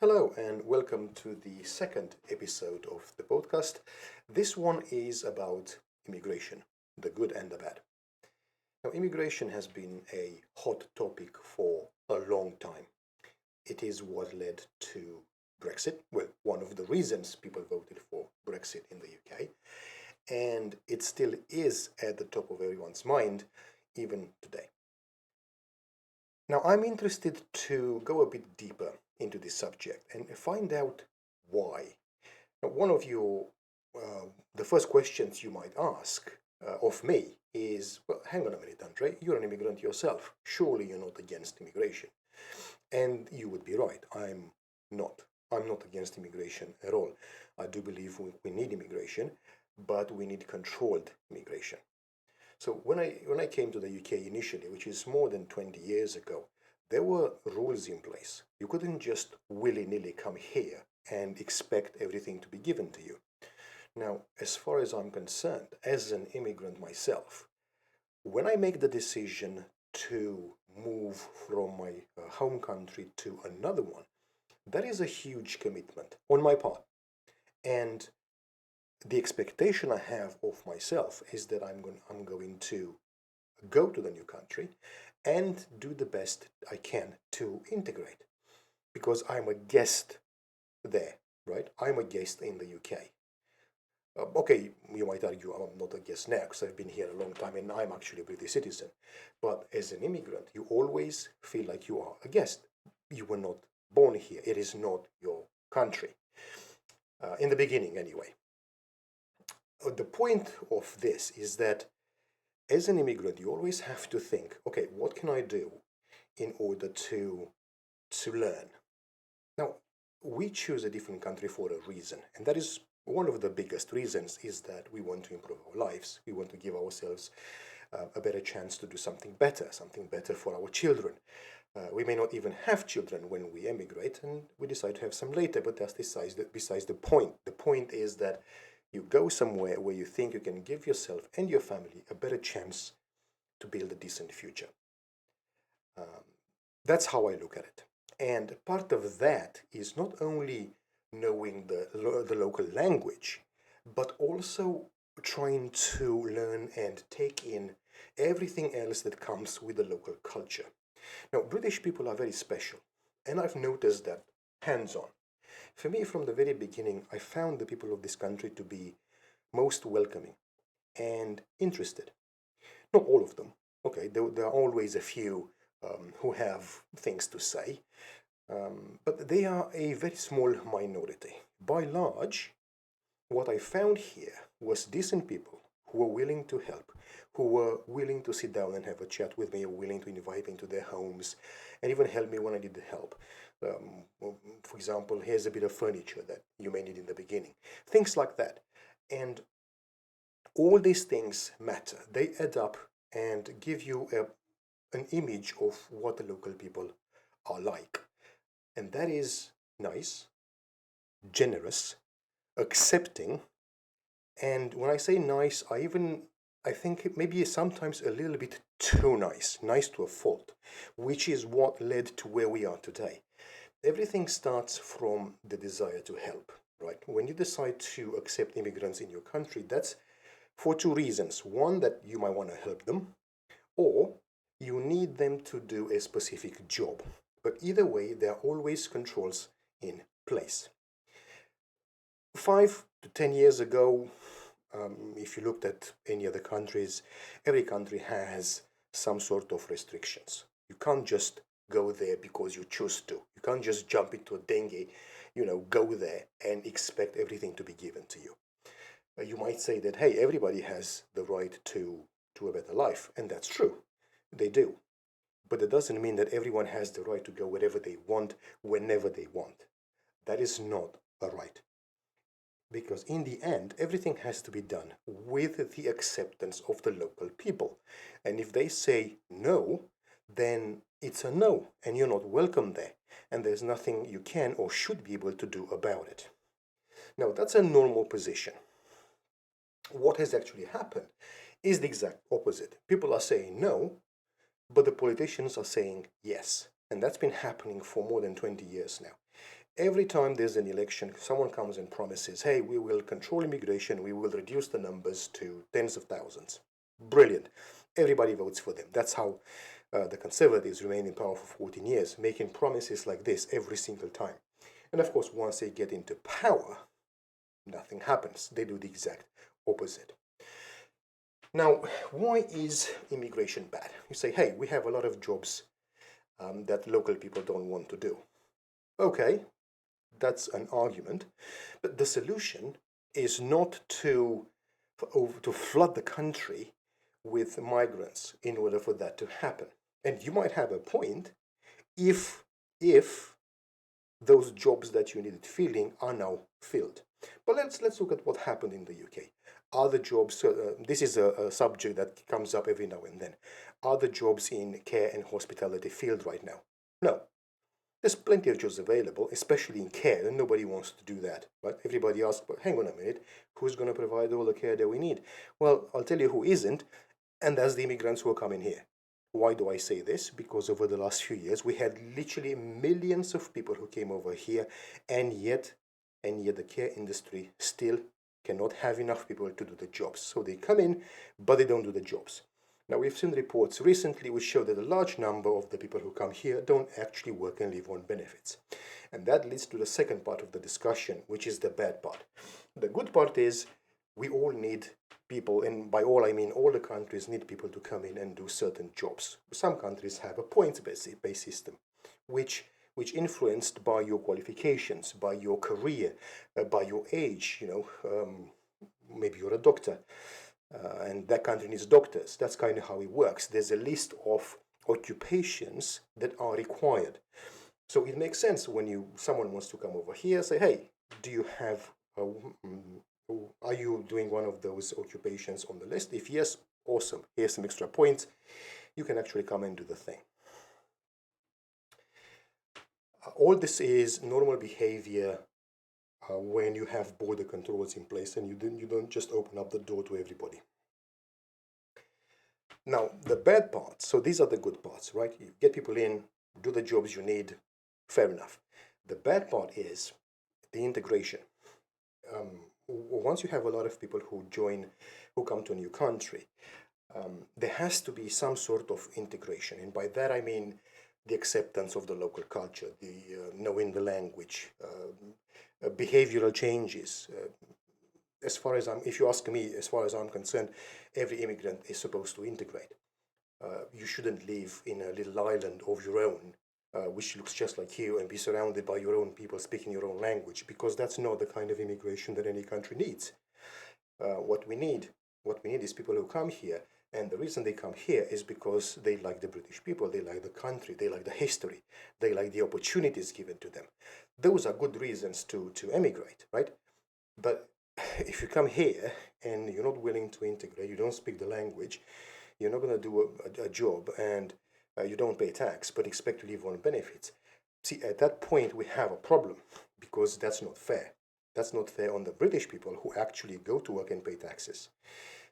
Hello and welcome to the second episode of the podcast. This one is about immigration, the good and the bad. Now, immigration has been a hot topic for a long time. It is what led to Brexit. Well, one of the reasons people voted for Brexit in the UK. And it still is at the top of everyone's mind, even today. Now, I'm interested to go a bit deeper into this subject and find out why. Now, one of the first questions you might ask of me is, well, hang on a minute, Andre, you're an immigrant yourself. Surely you're not against immigration. And you would be right. Not. I'm not against immigration at all. I do believe we need immigration, but we need controlled immigration. So when I came to the UK initially, which is more than 20 years ago, there were rules in place. You couldn't just willy-nilly come here and expect everything to be given to you. Now, as far as I'm concerned, as an immigrant myself, when I make the decision to move from my home country to another one, that is a huge commitment on my part. And the expectation I have of myself is that I'm going to go to the new country and do the best I can to integrate because I'm a guest there, right? I'm a guest in the UK. Okay, you might argue I'm not a guest now because I've been here a long time and I'm actually a British citizen. But as an immigrant, you always feel like you are a guest. You were not born here. It is not your country. In the beginning, anyway. The point of this is that as an immigrant, you always have to think, okay, what can I do in order to learn? Now, we choose a different country for a reason, and that is one of the biggest reasons is that we want to improve our lives. We want to give ourselves a better chance to do something better for our children. We may not even have children when we emigrate, and we decide to have some later, but that's besides the point. The point is that you go somewhere where you think you can give yourself and your family a better chance to build a decent future. Um, that's how I look at it. And part of that is not only knowing the local language, but also trying to learn and take in everything else that comes with the local culture. Now, British people are very special, and I've noticed that hands on. For me, from the very beginning, I found the people of this country to be most welcoming and interested. Not all of them. Okay, there are always a few who have things to say, but they are a very small minority. By large, what I found here was decent people who were willing to help, who were willing to sit down and have a chat with me, willing to invite me into their homes, and even help me when I needed help. For example, here's a bit of furniture that you may need in the beginning. Things like that. And all these things matter. They add up and give you an image of what the local people are like. And that is nice, generous, accepting, and when I say nice, I think it maybe sometimes a little bit too nice to a fault, which is what led to where we are today. Everything starts from the desire to help, right? When you decide to accept immigrants in your country, that's for two reasons. One, that you might want to help them, or you need them to do a specific job. But either way, there are always controls in place. 5 to 10 years ago, if you looked at any other countries, every country has some sort of restrictions. You can't just go there because you choose to. You can't just jump into a dinghy, go there and expect everything to be given to you. You might say that, hey, everybody has the right to a better life, and that's true. They do. But that doesn't mean that everyone has the right to go wherever they want, whenever they want. That is not a right. Because in the end, everything has to be done with the acceptance of the local people. And if they say no, then it's a no, and you're not welcome there. And there's nothing you can or should be able to do about it. Now, that's a normal position. What has actually happened is the exact opposite. People are saying no, but the politicians are saying yes. And that's been happening for more than 20 years now. Every time there's an election, someone comes and promises, hey, we will control immigration, we will reduce the numbers to tens of thousands. Brilliant. Everybody votes for them. That's how the Conservatives remain in power for 14 years, making promises like this every single time. And of course, once they get into power, nothing happens. They do the exact opposite. Now, why is immigration bad? You say, hey, we have a lot of jobs that local people don't want to do. Okay, that's an argument, but the solution is not to flood the country with migrants in order for that to happen. And you might have a point if those jobs that you needed filling are now filled. But let's look at what happened in the UK. Are the jobs, this is a subject that comes up every now and then, are the jobs in care and hospitality filled right now? No. There's plenty of jobs available, especially in care, and nobody wants to do that. Right? Everybody asks, but hang on a minute, who's going to provide all the care that we need? Well, I'll tell you who isn't, and that's the immigrants who are coming here. Why do I say this? Because over the last few years, we had literally millions of people who came over here, and yet the care industry still cannot have enough people to do the jobs. So they come in, but they don't do the jobs. Now, we've seen reports recently which show that a large number of the people who come here don't actually work and live on benefits. And that leads to the second part of the discussion, which is the bad part. The good part is we all need people, and by all I mean all the countries need people to come in and do certain jobs. Some countries have a points-based system, which influenced by your qualifications, by your career, by your age, maybe you're a doctor. And that country needs doctors. That's kind of how it works. There's a list of occupations that are required. So it makes sense when someone wants to come over here, say, hey, do you have, are you doing one of those occupations on the list? If yes, awesome. Here's some extra points. You can actually come and do the thing. All this is normal behavior when you have border controls in place and you don't just open up the door to everybody. Now, the bad parts, so these are the good parts, right? You get people in, do the jobs you need, fair enough. The bad part is the integration. Once you have a lot of people who come to a new country, there has to be some sort of integration. And by that I mean the acceptance of the local culture, the knowing the language, behavioral changes. If you ask me, as far as I'm concerned, every immigrant is supposed to integrate. You shouldn't live in a little island of your own, which looks just like you, and be surrounded by your own people speaking your own language, because that's not the kind of immigration that any country needs. What we need is people who come here, and the reason they come here is because they like the British people, they like the country, they like the history, they like the opportunities given to them. Those are good reasons to emigrate, right? But if you come here and you're not willing to integrate, you don't speak the language, you're not going to do a job, and you don't pay tax, but expect to live on benefits. See, at that point, we have a problem, because that's not fair. That's not fair on the British people who actually go to work and pay taxes.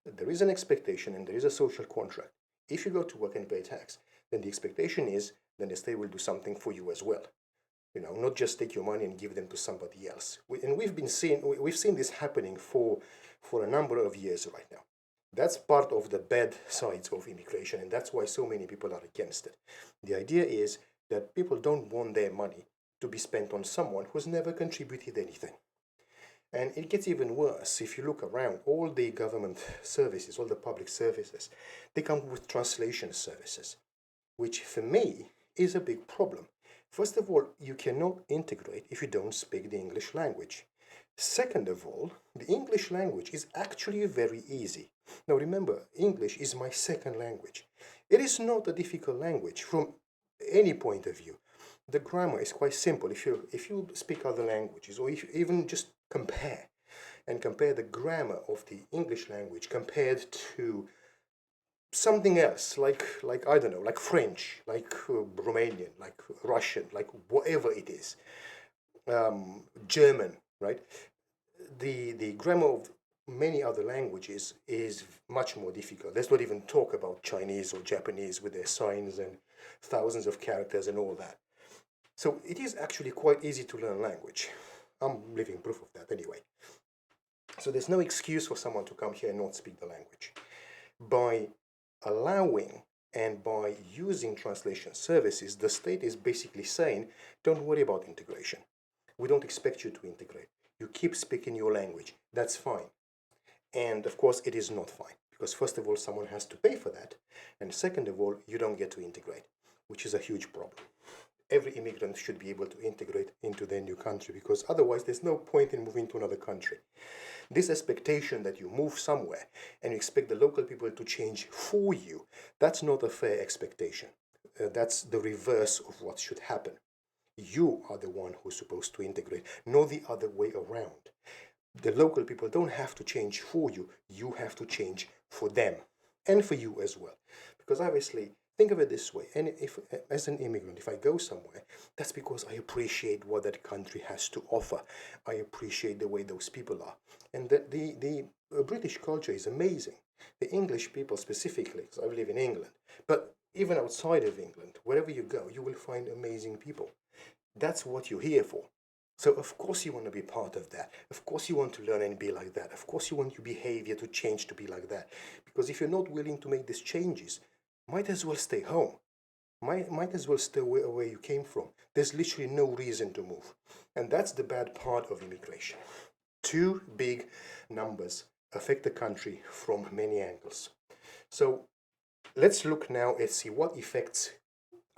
There is an expectation and there is a social contract. If you go to work and pay tax, then the expectation is then the state will do something for you as well. Not just take your money and give them to somebody else. We've seen this happening for a number of years right now. That's part of the bad sides of immigration, and that's why so many people are against it. The idea is that people don't want their money to be spent on someone who's never contributed anything. And it gets even worse if you look around. All the government services, all the public services, they come with translation services, which for me is a big problem. First of all, you cannot integrate if you don't speak the English language. Second of all, the English language is actually very easy. Now remember, English is my second language. It is not a difficult language from any point of view. The grammar is quite simple. If you speak other languages, or if you even just compare the grammar of the English language compared to something else, like I don't know, like French, like Romanian, like Russian, like whatever it is, German, right? The grammar of many other languages is much more difficult. Let's not even talk about Chinese or Japanese with their signs and thousands of characters and all that. So it is actually quite easy to learn language. I'm living proof of that anyway. So there's no excuse for someone to come here and not speak the language. By allowing and by using translation services, the state is basically saying, don't worry about integration. We don't expect you to integrate. You keep speaking your language. That's fine. And of course, it is not fine. Because first of all, someone has to pay for that. And second of all, you don't get to integrate, which is a huge problem. Every immigrant should be able to integrate into their new country, because otherwise there's no point in moving to another country. This expectation that you move somewhere and you expect the local people to change for you, that's not a fair expectation. That's the reverse of what should happen. You are the one who's supposed to integrate, not the other way around. The local people don't have to change for you. You have to change for them and for you as well. Because obviously, think of it this way. And if, as an immigrant, if I go somewhere, that's because I appreciate what that country has to offer. I appreciate the way those people are. And the British culture is amazing. The English people specifically, because I live in England, but even outside of England, wherever you go, you will find amazing people. That's what you're here for. So of course you want to be part of that. Of course you want to learn and be like that. Of course you want your behavior to change to be like that. Because if you're not willing to make these changes, might as well stay home. Might as well stay where you came from. There's literally no reason to move. And that's the bad part of immigration. Two big numbers affect the country from many angles. So let's look now and see what effects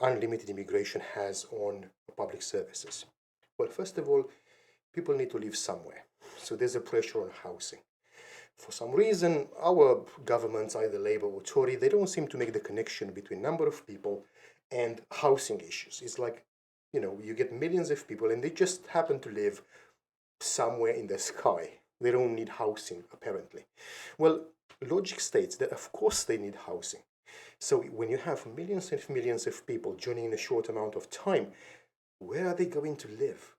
unlimited immigration has on public services. Well, first of all, people need to live somewhere. So there's a pressure on housing. For some reason, our governments, either Labour or Tory, they don't seem to make the connection between number of people and housing issues. It's like, you get millions of people and they just happen to live somewhere in the sky. They don't need housing, apparently. Well, logic states that of course they need housing. So when you have millions and millions of people joining in a short amount of time, where are they going to live?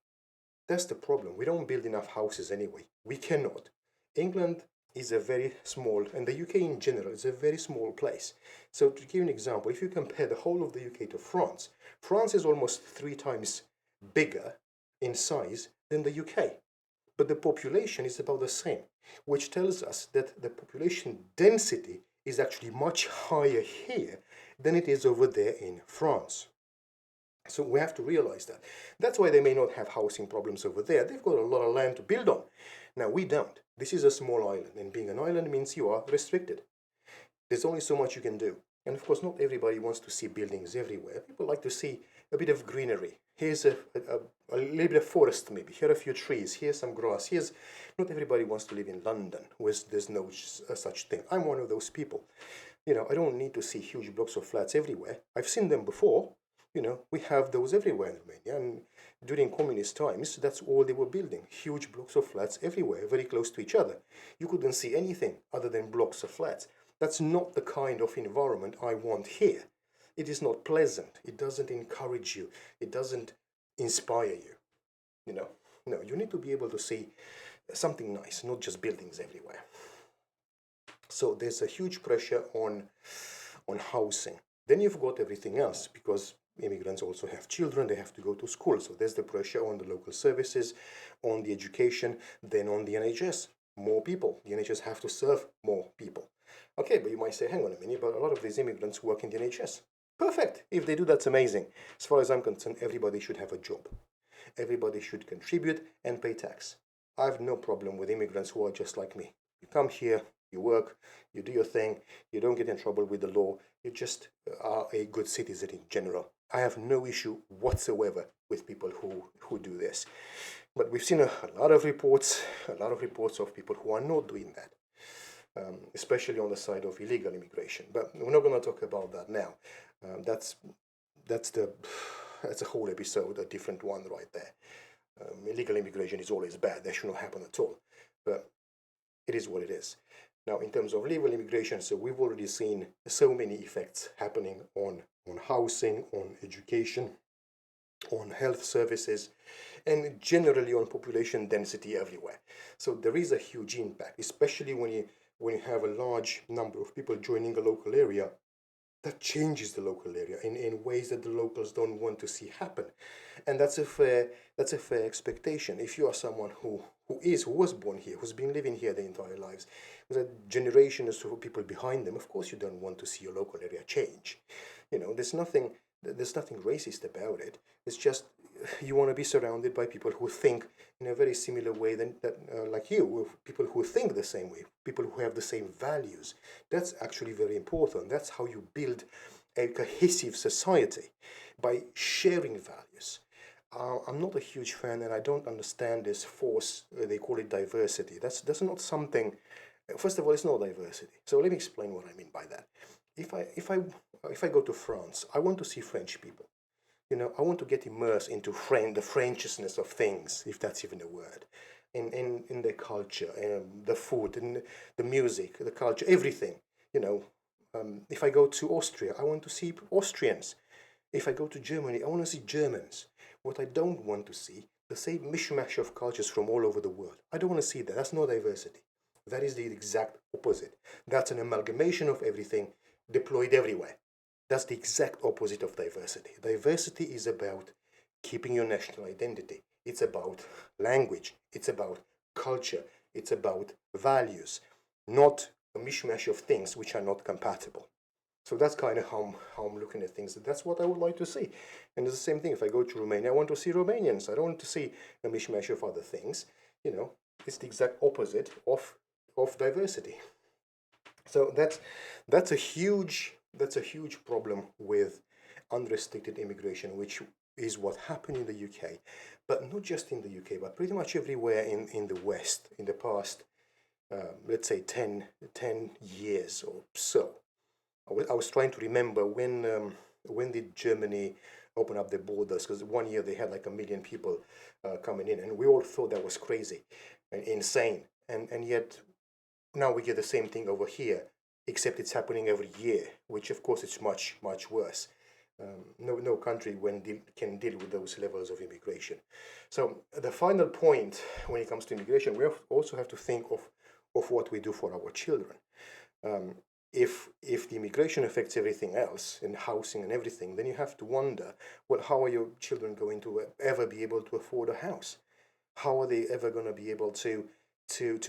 That's the problem. We don't build enough houses anyway. We cannot. England is a very small, and the UK in general is a very small place. So to give you an example, if you compare the whole of the UK to France, France is almost 3 times bigger in size than the UK. But the population is about the same, which tells us that the population density is actually much higher here than it is over there in France. So we have to realize that. That's why they may not have housing problems over there. They've got a lot of land to build on. Now, we don't. This is a small island, and being an island means you are restricted. There's only so much you can do. And of course, not everybody wants to see buildings everywhere. People like to see a bit of greenery. Here's a little bit of forest, maybe. Here are a few trees. Here's some grass. Not everybody wants to live in London, where there's no such thing. I'm one of those people. I don't need to see huge blocks of flats everywhere. I've seen them before. We have those everywhere in Romania, and during communist times, that's all they were building. Huge blocks of flats everywhere, very close to each other. You couldn't see anything other than blocks of flats. That's not the kind of environment I want here. It is not pleasant. It doesn't encourage you. It doesn't inspire you. No, you need to be able to see something nice, not just buildings everywhere. So there's a huge pressure on housing. Then you've got everything else, because immigrants also have children, they have to go to school. So there's the pressure on the local services, on the education, then on the NHS. More people. The NHS have to serve more people. Okay, but you might say, hang on a minute, but a lot of these immigrants work in the NHS. Perfect. If they do, that's amazing. As far as I'm concerned, everybody should have a job. Everybody should contribute and pay tax. I have no problem with immigrants who are just like me. You come here, you work, you do your thing, you don't get in trouble with the law, you just are a good citizen in general. I have no issue whatsoever with people who do this. But we've seen a lot of reports of people who are not doing that, especially on the side of illegal immigration. But we're not going to talk about that now. That's a whole episode, a different one right there. Illegal immigration is always bad. That should not happen at all. But it is what it is. Now, in terms of legal immigration, so we've already seen so many effects happening on housing, on education, on health services, and generally on population density everywhere. So there is a huge impact, especially when you have a large number of people joining a local area. that changes the local area in ways that the locals don't want to see happen. And that's a fair expectation. If you are someone who was born here, who's been living here their entire lives, with a generation of people behind them, of course you don't want to see your local area change. There's nothing racist about it. It's just you want to be surrounded by people who think in a very similar way like you, with people who think the same way, people who have the same values. That's actually very important. That's how you build a cohesive society, by sharing values. I'm not a huge fan, and I don't understand this force. They call it diversity. That's not something. First of all, it's not diversity. So let me explain what I mean by that. If I go to France, I want to see French people. I want to get immersed into the Frenchness of things, if that's even a word, in their culture, the food, and the music, the culture, everything. If I go to Austria, I want to see Austrians. If I go to Germany, I want to see Germans. What I don't want to see, the same mishmash of cultures from all over the world. I don't want to see that. That's not diversity. That is the exact opposite. That's an amalgamation of everything deployed everywhere. That's the exact opposite of diversity. Diversity is about keeping your national identity. It's about language. It's about culture. It's about values, not a mishmash of things which are not compatible. So that's kind of how I'm looking at things. That's what I would like to see. And it's the same thing. If I go to Romania, I want to see Romanians. I don't want to see a mishmash of other things. It's the exact opposite of diversity. So that's a huge problem with unrestricted immigration, which is what happened in the UK, but not just in the UK, but pretty much everywhere in the West in the past, let's say 10 years or so. I was trying to remember when did Germany open up their borders, because one year they had like 1 million people coming in, and we all thought that was crazy and insane, and yet now we get the same thing over here, except it's happening every year, which of course it's much worse. No country can deal with those levels of immigration. So the final point when it comes to immigration, we also have to think of what we do for our children. If the immigration affects everything else, in housing and everything, then you have to wonder, well, how are your children going to ever be able to afford a house? How are they ever going to be able to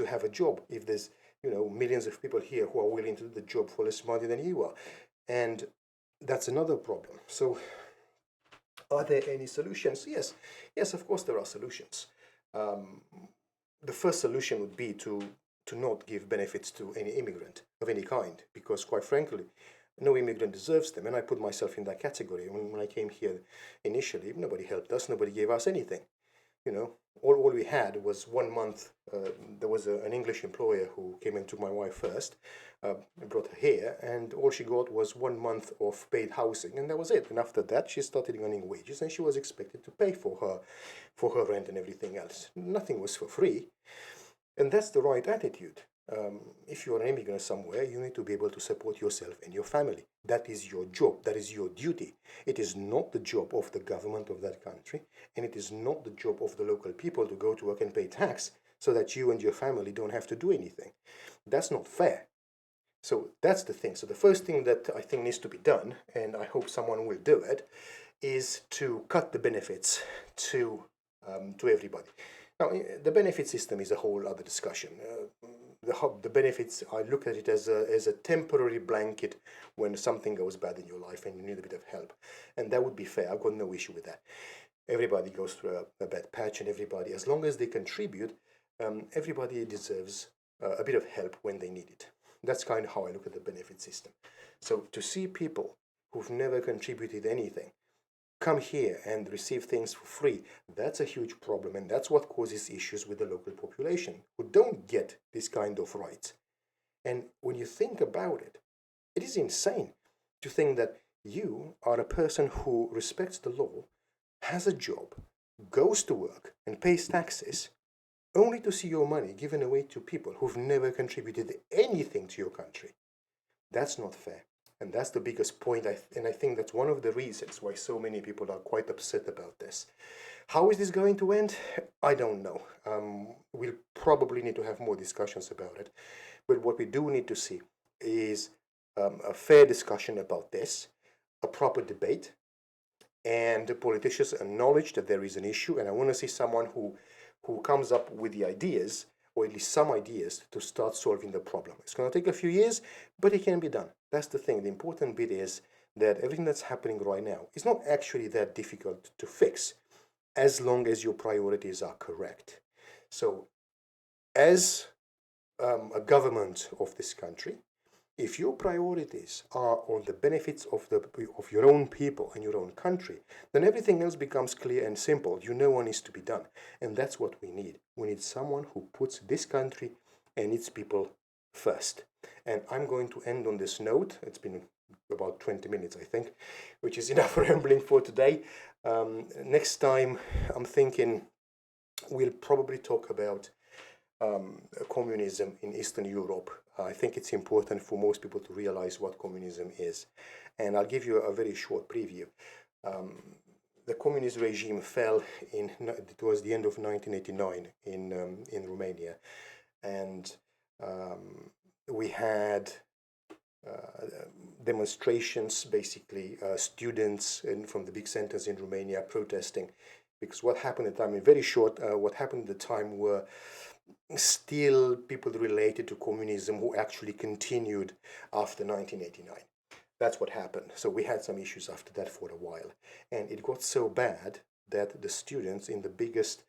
have a job if there's millions of people here who are willing to do the job for less money than you are? And that's another problem. So are there any solutions? Yes, of course there are solutions. The first solution would be to not give benefits to any immigrant of any kind, because quite frankly, no immigrant deserves them. And I put myself in that category. When I came here initially, nobody helped us, nobody gave us anything. All we had was 1 month. There was an English employer who came and took my wife first, brought her here, and all she got was 1 month of paid housing, and that was it. And after that, she started earning wages, and she was expected to pay for her rent and everything else. Nothing was for free, and that's the right attitude. If you're an immigrant somewhere, you need to be able to support yourself and your family. That is your job. That is your duty. It is not the job of the government of that country, and it is not the job of the local people to go to work and pay tax so that you and your family don't have to do anything. That's not fair. So that's the thing. So the first thing that I think needs to be done, and I hope someone will do it, is to cut the benefits to everybody. Now, the benefit system is a whole other discussion. The benefits, I look at it as a temporary blanket when something goes bad in your life and you need a bit of help. And that would be fair. I've got no issue with that. Everybody goes through a bad patch, and everybody, as long as they contribute, everybody deserves a bit of help when they need it. That's kind of how I look at the benefit system. So to see people who've never contributed anything come here and receive things for free, that's a huge problem, and that's what causes issues with the local population who don't get this kind of rights. And when you think about it, it is insane to think that you are a person who respects the law, has a job, goes to work, and pays taxes, only to see your money given away to people who've never contributed anything to your country. That's not fair. And that's the biggest point, and I think that's one of the reasons why so many people are quite upset about this. How is this going to end? I don't know. We'll probably need to have more discussions about it. But what we do need to see is a fair discussion about this, a proper debate, and the politicians acknowledge that there is an issue. And I want to see someone who comes up with the ideas, or at least some ideas, to start solving the problem. It's going to take a few years, but it can be done. That's the thing. The important bit is that everything that's happening right now is not actually that difficult to fix, as long as your priorities are correct. So, as a government of this country, if your priorities are on the benefits of your own people and your own country, then everything else becomes clear and simple. You know what needs to be done. And that's what we need. We need someone who puts this country and its people first. And I'm going to end on this note. It's been about 20 minutes, I think, which is enough rambling for today. Next time, I'm thinking we'll probably talk about communism in Eastern Europe. I think it's important for most people to realize what communism is. And I'll give you a very short preview. The communist regime fell towards the end of 1989 in Romania. And we had demonstrations, basically students from the big centers in Romania protesting, because what happened at the time, in very short, what happened at the time were still people related to communism who actually continued after 1989. That's what happened. So we had some issues after that for a while. And it got so bad that the students in the biggest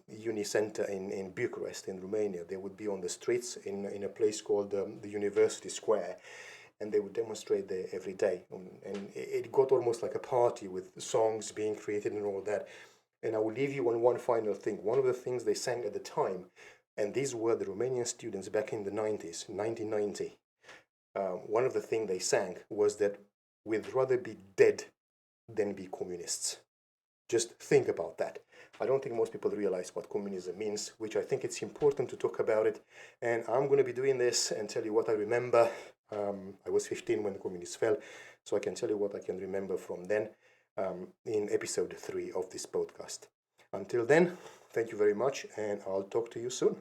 uni center in Bucharest, in Romania, they would be on the streets in a place called the University Square. And they would demonstrate there every day. And it got almost like a party with songs being created and all that. And I will leave you on one final thing. One of the things they sang at the time, and these were the Romanian students back in the 90s, 1990. One of the things they sang was that we'd rather be dead than be communists. Just think about that. I don't think most people realize what communism means, which I think it's important to talk about it. And I'm going to be doing this and tell you what I remember. I was 15 when the communists fell, so I can tell you what I can remember from then in episode 3 of this podcast. Until then, thank you very much, and I'll talk to you soon.